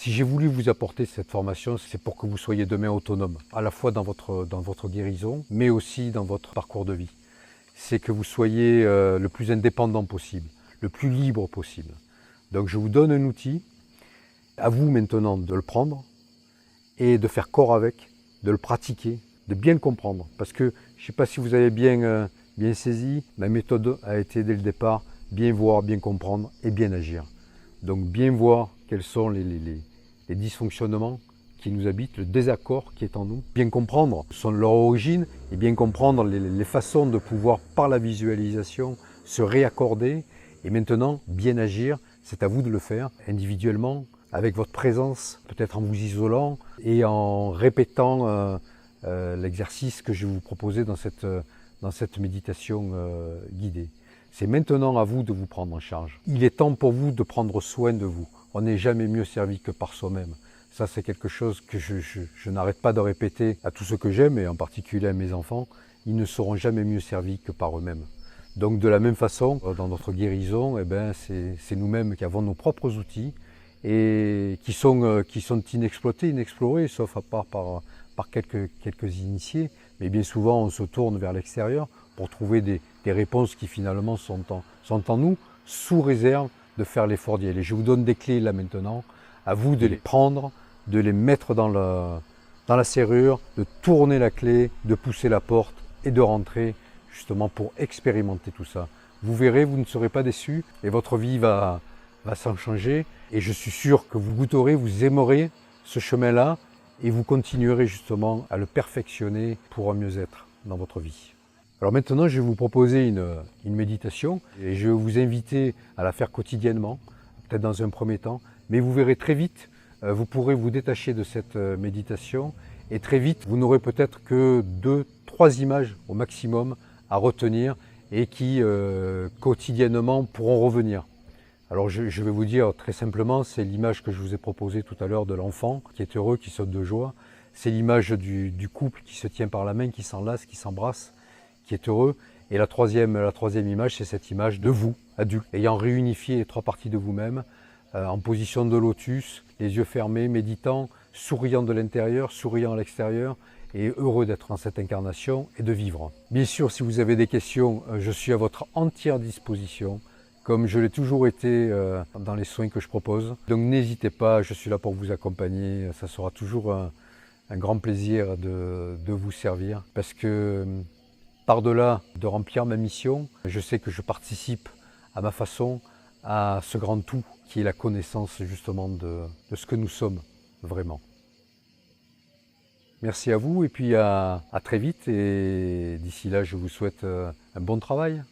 Si j'ai voulu vous apporter cette formation, c'est pour que vous soyez demain autonome, à la fois dans votre guérison, mais aussi dans votre parcours de vie. C'est que vous soyez le plus indépendant possible, le plus libre possible. Donc je vous donne un outil, à vous maintenant de le prendre et de faire corps avec, de le pratiquer, de bien le comprendre. Parce que je ne sais pas si vous avez bien saisi, ma méthode a été dès le départ, bien voir, bien comprendre et bien agir. Donc bien voir quels sont les dysfonctionnements qui nous habitent, le désaccord qui est en nous, bien comprendre leur origine et bien comprendre les façons de pouvoir, par la visualisation, se réaccorder et maintenant bien agir. C'est à vous de le faire individuellement, avec votre présence, peut-être en vous isolant et en répétant l'exercice que je vais vous proposer dans cette méditation guidée. C'est maintenant à vous de vous prendre en charge. Il est temps pour vous de prendre soin de vous. On n'est jamais mieux servi que par soi-même. Ça, c'est quelque chose que je n'arrête pas de répéter à tous ceux que j'aime, et en particulier à mes enfants. Ils ne seront jamais mieux servis que par eux-mêmes. Donc de la même façon, dans notre guérison, c'est nous-mêmes qui avons nos propres outils et qui sont inexploités, inexplorés, sauf à part par quelques initiés. Mais bien souvent, on se tourne vers l'extérieur pour trouver des réponses qui finalement sont en nous, sous réserve de faire l'effort d'y aller. Je vous donne des clés là maintenant, à vous de les prendre, de les mettre dans la serrure, de tourner la clé, de pousser la porte et de rentrer justement pour expérimenter tout ça. Vous verrez, vous ne serez pas déçus et votre vie va s'en changer. Et je suis sûr que vous goûterez, vous aimerez ce chemin-là et vous continuerez justement à le perfectionner pour un mieux-être dans votre vie. Alors maintenant, je vais vous proposer une méditation et je vais vous inviter à la faire quotidiennement, peut-être dans un premier temps, mais vous verrez très vite, vous pourrez vous détacher de cette méditation et très vite, vous n'aurez peut-être que 2-3 images au maximum à retenir et qui quotidiennement pourront revenir. Alors je vais vous dire très simplement, c'est l'image que je vous ai proposée tout à l'heure de l'enfant qui est heureux, qui saute de joie. C'est l'image du couple qui se tient par la main, qui s'enlace, qui s'embrasse, qui est heureux. Et la troisième image, c'est cette image de vous, adulte, ayant réunifié les 3 parties de vous-même, en position de lotus, les yeux fermés, méditant, souriant de l'intérieur, souriant à l'extérieur, et heureux d'être dans cette incarnation et de vivre. Bien sûr, si vous avez des questions, je suis à votre entière disposition, comme je l'ai toujours été dans les soins que je propose. Donc n'hésitez pas, je suis là pour vous accompagner, ça sera toujours un grand plaisir de vous servir, parce que par-delà de remplir ma mission, je sais que je participe à ma façon à ce grand tout qui est la connaissance justement de ce que nous sommes vraiment. Merci à vous et puis à très vite, et d'ici là je vous souhaite un bon travail.